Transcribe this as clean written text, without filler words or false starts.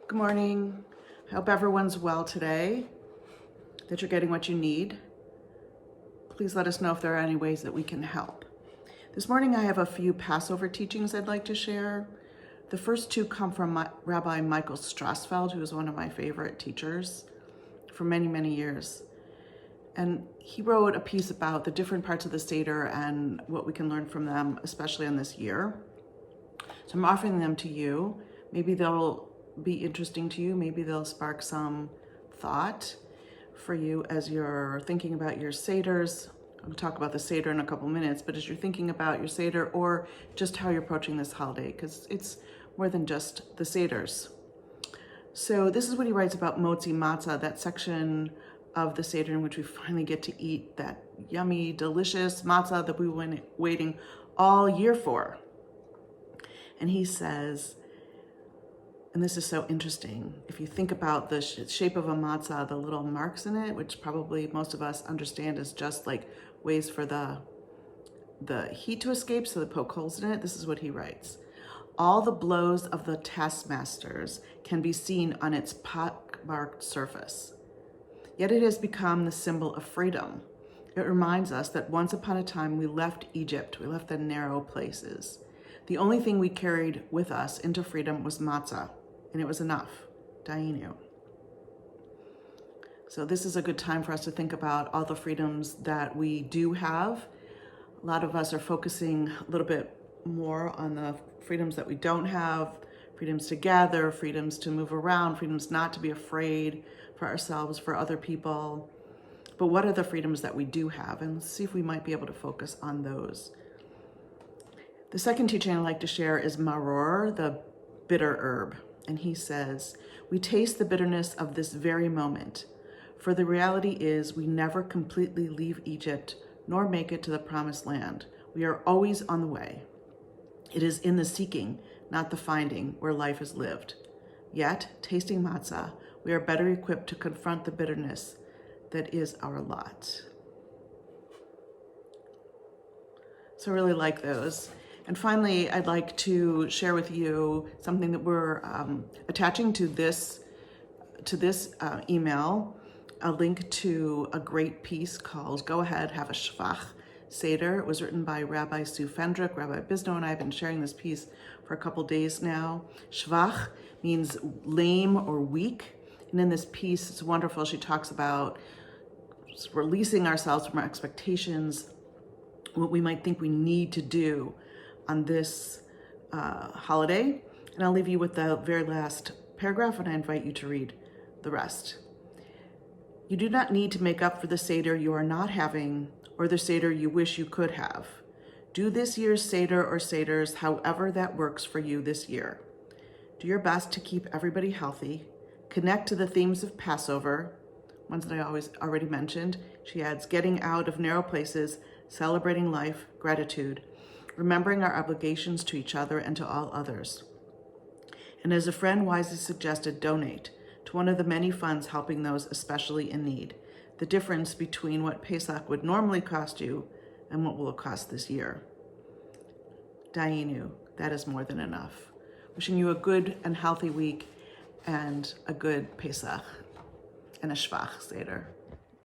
Good morning. I hope everyone's well today, that you're getting what you need. Please let us know if there are any ways that we can help. This morning I have a few Passover teachings I'd like to share. The first two come from Rabbi Michael Strassfeld, who is one of my favorite teachers for many, many years. And he wrote a piece about the different parts of the Seder and what we can learn from them, especially in this year. So I'm offering them to you. Maybe they'll be interesting to you. Maybe they'll spark some thought for you as you're thinking about your Seders. I'll talk about the Seder in a couple minutes, but as you're thinking about your Seder or just how you're approaching this holiday, because it's more than just the Seders. So this is what he writes about Motzi Matzah, that section of the Seder in which we finally get to eat that yummy, delicious matzah that we've been waiting all year for. And he says, and this is so interesting, if you think about the shape of a matzah, the little marks in it, which probably most of us understand as just like ways for the heat to escape, so they poke holes in it. This is what he writes. All the blows of the taskmasters can be seen on its pock-marked surface. Yet it has become the symbol of freedom. It reminds us that once upon a time we left Egypt, we left the narrow places. The only thing we carried with us into freedom was matzah, and it was enough. Dainu. So this is a good time for us to think about all the freedoms that we do have. A lot of us are focusing a little bit more on the freedoms that we don't have, freedoms to gather, freedoms to move around, freedoms not to be afraid for ourselves, for other people. But what are the freedoms that we do have? And let's see if we might be able to focus on those. The second teaching I'd like to share is maror, the bitter herb. And he says, we taste the bitterness of this very moment. For the reality is we never completely leave Egypt nor make it to the promised land. We are always on the way. It is in the seeking, not the finding, where life is lived. Yet, tasting matzah, we are better equipped to confront the bitterness that is our lot. So I really like those. And finally, I'd like to share with you something that we're attaching to this email, a link to a great piece called Go Ahead, Have a Shvach Seder. It was written by Rabbi Sue Fendrick. Rabbi Bisno and I have been sharing this piece for a couple days now. Shvach means lame or weak. And in this piece, it's wonderful. She talks about releasing ourselves from our expectations, what we might think we need to do on this holiday. And I'll leave you with the very last paragraph, and I invite you to read the rest. You do not need to make up for the Seder you are not having or the Seder you wish you could have. Do this year's Seder or Seders however that works for you this year. Do your best to keep everybody healthy. Connect to the themes of Passover, ones that I already mentioned. She adds getting out of narrow places, celebrating life, gratitude, remembering our obligations to each other and to all others. And as a friend wisely suggested, donate to one of the many funds helping those especially in need. The difference between what Pesach would normally cost you and what will it cost this year. Dainu, that is more than enough. Wishing you a good and healthy week and a good Pesach and a Shvach Seder.